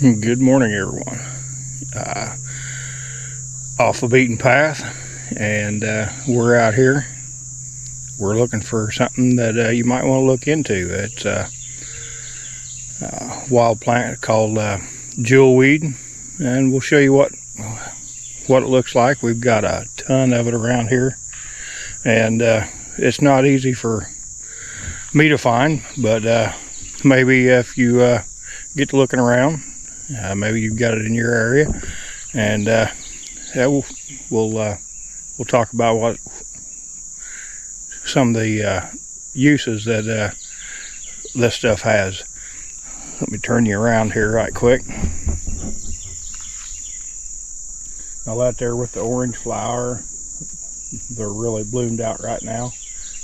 Good morning, everyone. Off the beaten path, and we're out here. We're looking for something that you might want to look into. It's a wild plant called jewelweed, and we'll show you what it looks like. We've got a ton of it around here, and it's not easy for me to find, but maybe if you get to looking around, maybe you've got it in your area, and yeah, we'll talk about what some of the uses that this stuff has. Let me turn you around here right quick. Now that there with the orange flower, they're really bloomed out right now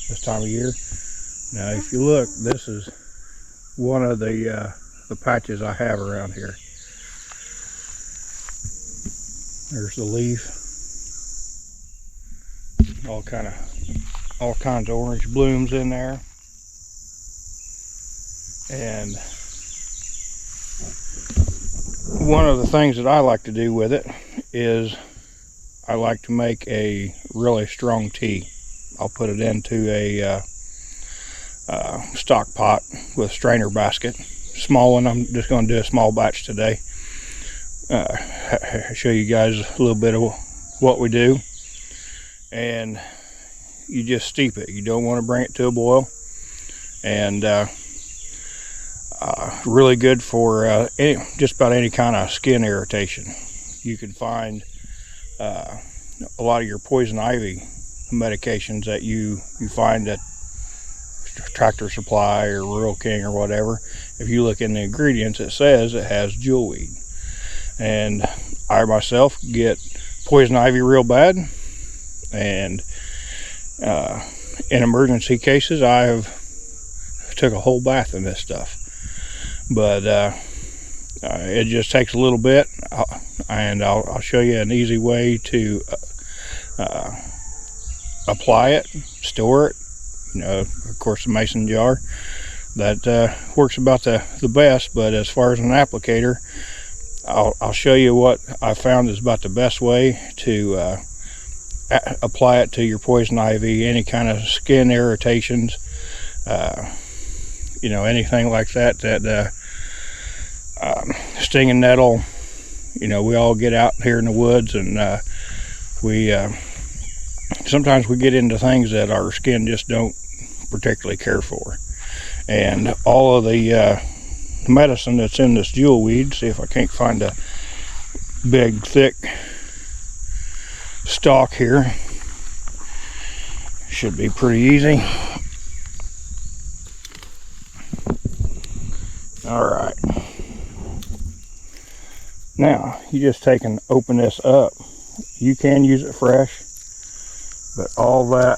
this time of year. Now if you look, this is one of the patches I have around here. There's the leaf. All kinds of orange blooms in there. And one of the things that I like to do with it is I like to make a really strong tea. I'll put it into a stock pot with a strainer basket. Small one. I'm just going to do a small batch today. Show you guys a little bit of what we do. And you just steep it. You don't want to bring it to a boil. And really good for just about any kind of skin irritation. You can find a lot of your poison ivy medications that you find at Tractor Supply or Rural King or whatever. If you look in the ingredients, it says it has jewelweed. And I myself get poison ivy real bad, and in emergency cases I have took a whole bath in this stuff. But it just takes a little bit, and I'll show you an easy way to apply it, store it. You know, of course, a mason jar that works about the best. But as far as an applicator, I'll show you what I found is about the best way to apply it to your poison ivy, any kind of skin irritations, you know, anything like that, stinging nettle. You know, we all get out here in the woods, and sometimes we get into things that our skin just don't particularly care for. And all of the medicine that's in this jewelweed, see if I can't find a big thick stalk here, should be pretty easy. Alright, now you just take and open this up. You can use it fresh, but all that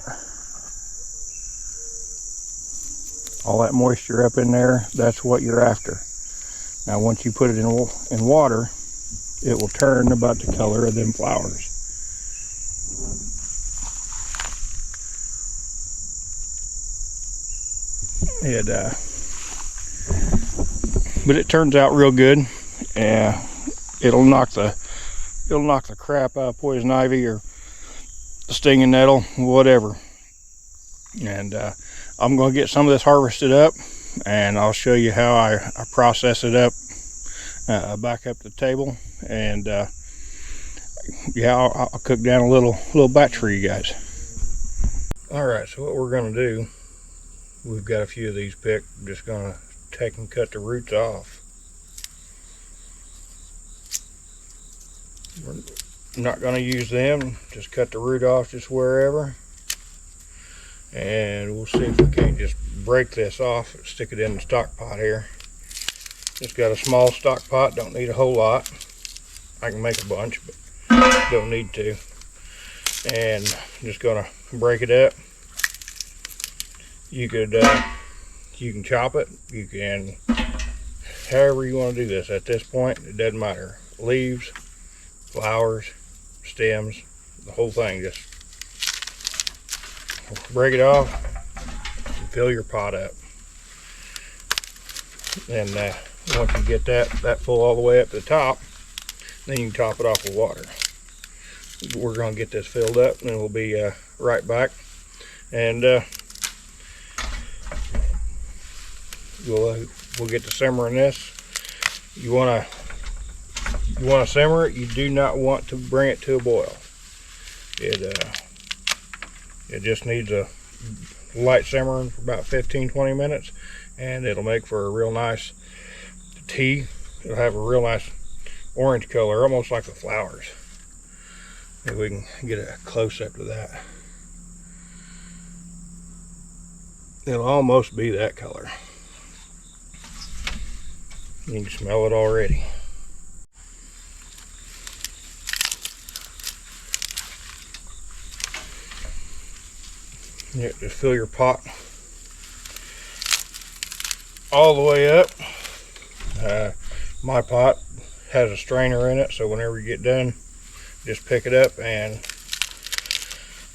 moisture up in there, that's what you're after. Now once you put it in water, it will turn about the color of them flowers. But it turns out real good, and it'll knock the crap out of poison ivy or stinging nettle, whatever. And I'm going to get some of this harvested up, and I'll show you how I process it up back up the table. And yeah, I'll cook down a little batch for you guys. Alright, so what we're going to do, we've got a few of these picked. I'm just going to take and cut the roots off. We're not going to use them, just cut the root off just wherever. And we'll see if we can't just break this off and stick it in the stock pot here. Just got a small stock pot, don't need a whole lot. I can make a bunch, but don't need to. And I'm just gonna break it up. You can chop it, you can, however you want to do this. At this point, it doesn't matter. Leaves, flowers, stems, the whole thing. Just break it off and fill your pot up. And Once you get that full all the way up to the top, then you can top it off with water. We're going to get this filled up, and then we'll be right back. And we'll get to simmering this. You want to simmer it. You do not want to bring it to a boil. It just needs a light simmering for about 15-20 minutes, and it'll make for a real nice tea. It'll have a real nice orange color, almost like the flowers. Maybe we can get a close-up to that. It'll almost be that color. You can smell it already. Yeah, just fill your pot all the way up. My pot has a strainer in it, so whenever you get done, just pick it up and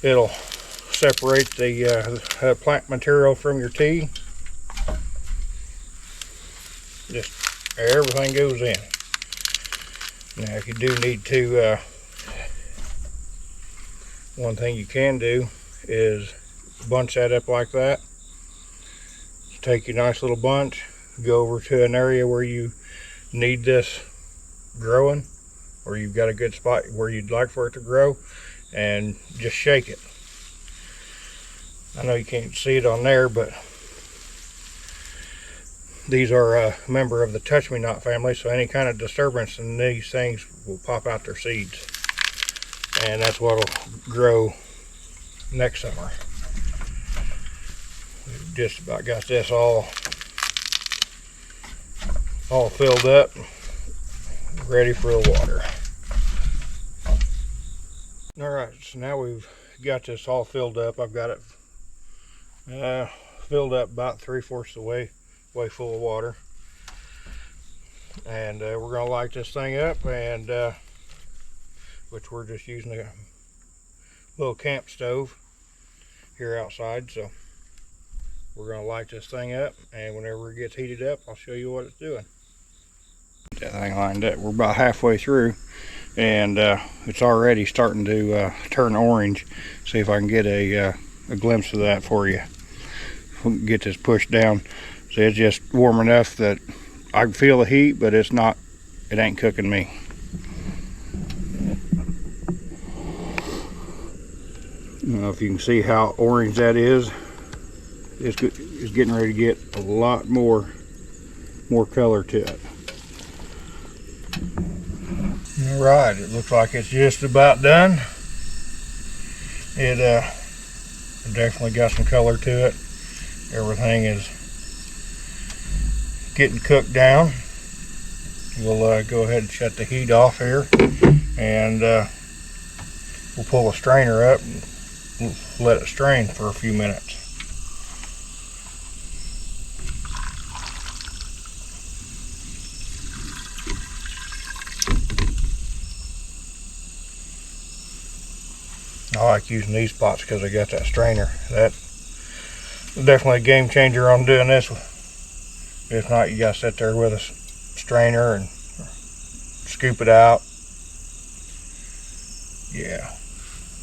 it'll separate the plant material from your tea. Just everything goes in. Now, if you do need to, one thing you can do is bunch that up like that. Take your nice little bunch, go over to an area where you need this growing, or you've got a good spot where you'd like for it to grow, and just shake it. I know you can't see it on there, but these are a member of the touch-me-not family, so any kind of disturbance in these things will pop out their seeds, and that's what'll grow next summer. We've just about got this all filled up, ready for the water. All right, so now we've got this all filled up. I've got it filled up about 3/4 of the way full of water, and we're gonna light this thing up, and which we're just using a little camp stove here outside. So we're gonna light this thing up, and whenever it gets heated up, I'll show you what it's doing. Get that thing lined up. We're about halfway through, and it's already starting to turn orange. See if I can get a glimpse of that for you. We'll get this pushed down. So it's just warm enough that I can feel the heat, but it ain't cooking me. I don't know if you can see how orange that is. It's getting ready to get a lot more color to it. All right, it looks like it's just about done. It definitely got some color to it. Everything is getting cooked down. We'll go ahead and shut the heat off here, and we'll pull the strainer up and let it strain for a few minutes. I like using these pots because they got that strainer. That's definitely a game changer on doing this. If not, you gotta sit there with a strainer and scoop it out. Yeah,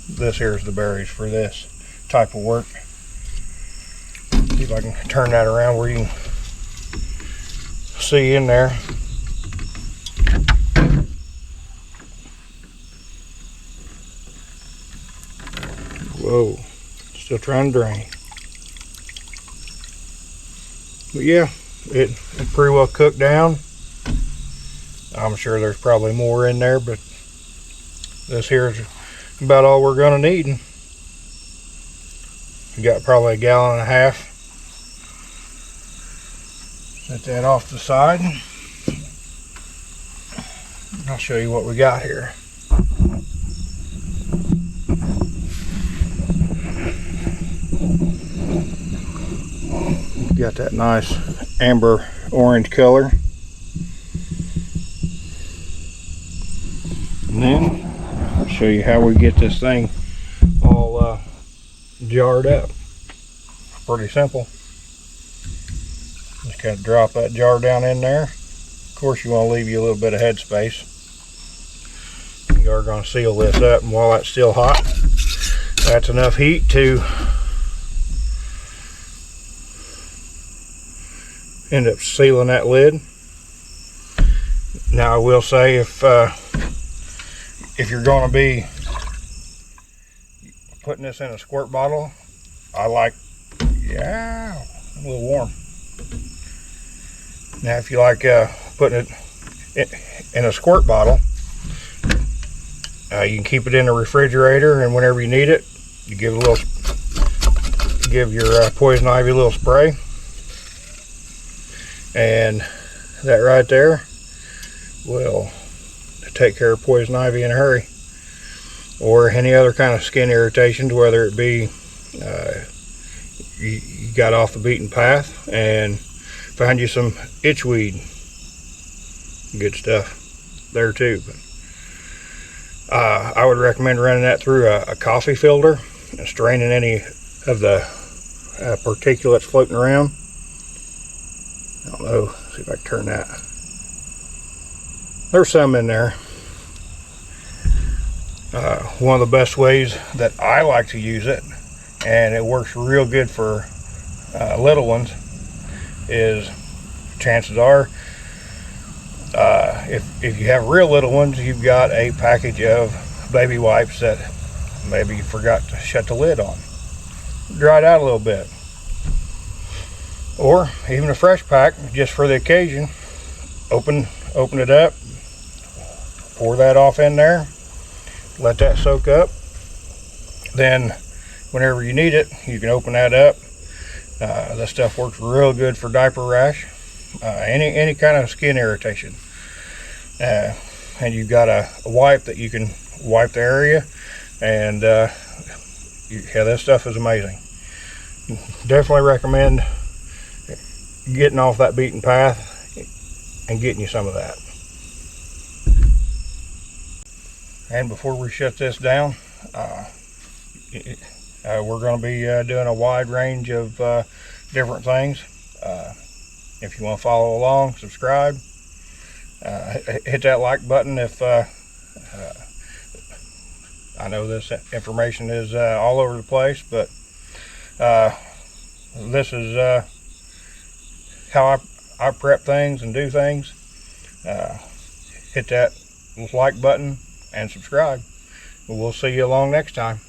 this here's the berries for this type of work. See if I can turn that around where you can see in there. Whoa, still trying to drain. But yeah, it pretty well cooked down. I'm sure there's probably more in there, but this here is about all we're gonna need. We got probably 1.5 gallons. Set that off to the side. I'll show you what we got here. Got that nice amber orange color. And then I'll show you how we get this thing all jarred up. Pretty simple. Just kind of drop that jar down in there, course, you want to leave you a little bit of headspace. You are going to seal this up, and while that's still hot, that's enough heat to end up sealing that lid. Now I will say, if you're going to be putting this in a squirt bottle, I like, yeah, a little warm. Now if you like putting it in a squirt bottle, you can keep it in the refrigerator, and whenever you need it, you give your poison ivy a little spray, and that right there will take care of poison ivy in a hurry, or any other kind of skin irritations, whether it be you got off the beaten path and found you some itchweed. Good stuff there too. But I would recommend running that through a coffee filter and straining any of the particulates floating around. I don't know, see if I can turn that. There's some in there. One of the best ways that I like to use it, and it works real good for little ones, is chances are, if you have real little ones, you've got a package of baby wipes that maybe you forgot to shut the lid on. Dry it out a little bit. Or even a fresh pack just for the occasion. Open it up, pour that off in there, let that soak up. Then whenever you need it, you can open that up. This stuff works real good for diaper rash, any kind of skin irritation. And you've got a wipe that you can wipe the area, and yeah, this stuff is amazing. Definitely recommend getting off that beaten path and getting you some of that. And before we shut this down, we're going to be doing a wide range of different things. If you want to follow along, subscribe, hit that like button. If I know this information is all over the place, but this is how I prep things and do things. Hit that like button and subscribe. We'll see you along next time.